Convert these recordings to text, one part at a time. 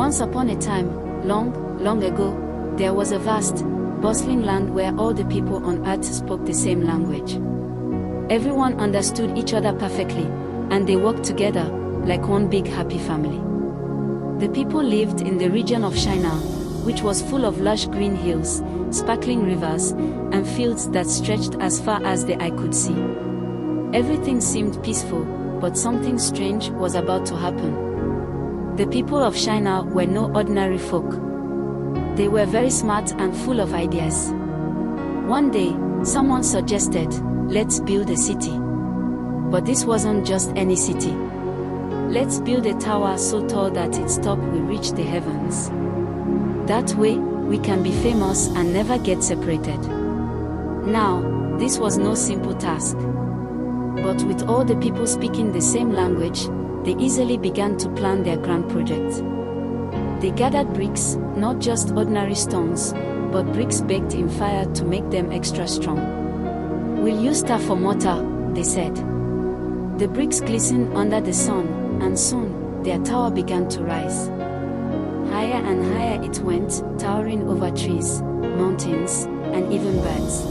Once upon a time, long, long ago, there was a vast, bustling land where all the people on earth spoke the same language. Everyone understood each other perfectly, and they worked together, like one big happy family. The people lived in the region of China, which was full of lush green hills, sparkling rivers, and fields that stretched as far as the eye could see. Everything seemed peaceful, but something strange was about to happen. The people of China were no ordinary folk. They were very smart and full of ideas. One day, someone suggested, "Let's build a city." But this wasn't just any city. Let's build a tower so tall that its top will reach the heavens. That way, we can be famous and never get separated. Now, this was no simple task. But with all the people speaking the same language, they easily began to plan their grand project. They gathered bricks, not just ordinary stones, but bricks baked in fire to make them extra strong. "We'll use tar for mortar," they said. The bricks glistened under the sun, and soon, their tower began to rise. Higher and higher it went, towering over trees, mountains, and even birds.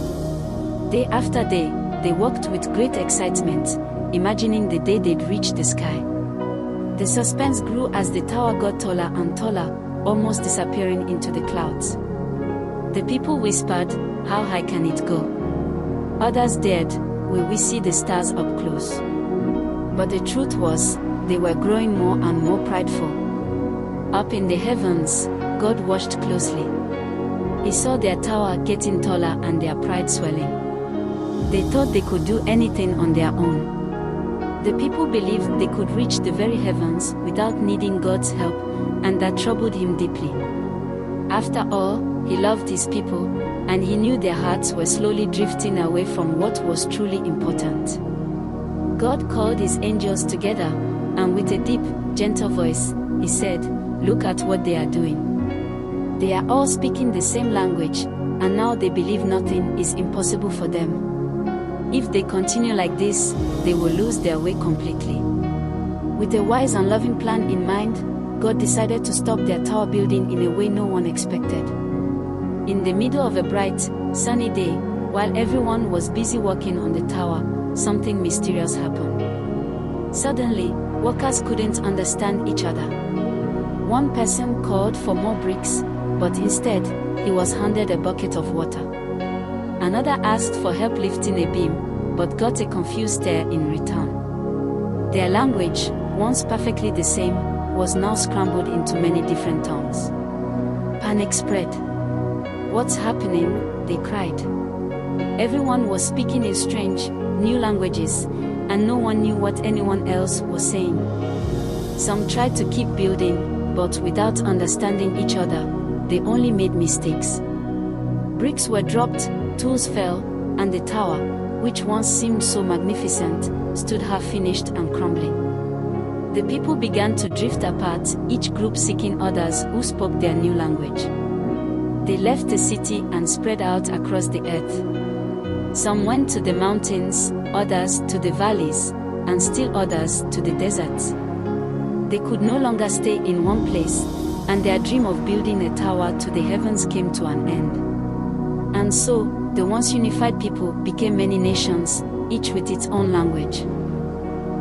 Day after day, they worked with great excitement, imagining the day they'd reach the sky. The suspense grew as the tower got taller and taller, almost disappearing into the clouds. The people whispered, "How high can it go?" Others dared, "Will we see the stars up close?" But the truth was, they were growing more and more prideful. Up in the heavens, God watched closely. He saw their tower getting taller and their pride swelling. They thought they could do anything on their own. The people believed they could reach the very heavens without needing God's help, and that troubled him deeply. After all, he loved his people, and he knew their hearts were slowly drifting away from what was truly important. God called his angels together, and with a deep, gentle voice, he said, "Look at what they are doing. They are all speaking the same language, and now they believe nothing is impossible for them. If they continue like this, they will lose their way completely." With a wise and loving plan in mind, God decided to stop their tower building in a way no one expected. In the middle of a bright, sunny day, while everyone was busy working on the tower, something mysterious happened. Suddenly, workers couldn't understand each other. One person called for more bricks, but instead, he was handed a bucket of water. Another asked for help lifting a beam, but got a confused stare in return. Their language, once perfectly the same, was now scrambled into many different tongues. Panic spread. "What's happening?" they cried. Everyone was speaking in strange, new languages, and no one knew what anyone else was saying. Some tried to keep building, but without understanding each other, they only made mistakes. Bricks were dropped, tools fell, and the tower, which once seemed so magnificent, stood half-finished and crumbling. The people began to drift apart, each group seeking others who spoke their new language. They left the city and spread out across the earth. Some went to the mountains, others to the valleys, and still others to the deserts. They could no longer stay in one place, and their dream of building a tower to the heavens came to an end. And so, the once unified people became many nations, each with its own language.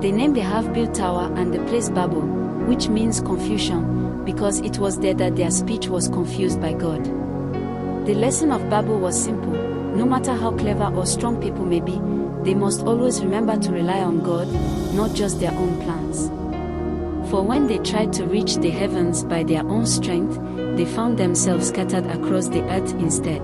They named the half-built tower and the place Babel, which means confusion, because it was there that their speech was confused by God. The lesson of Babel was simple: no matter how clever or strong people may be, they must always remember to rely on God, not just their own plans. For when they tried to reach the heavens by their own strength, they found themselves scattered across the earth instead.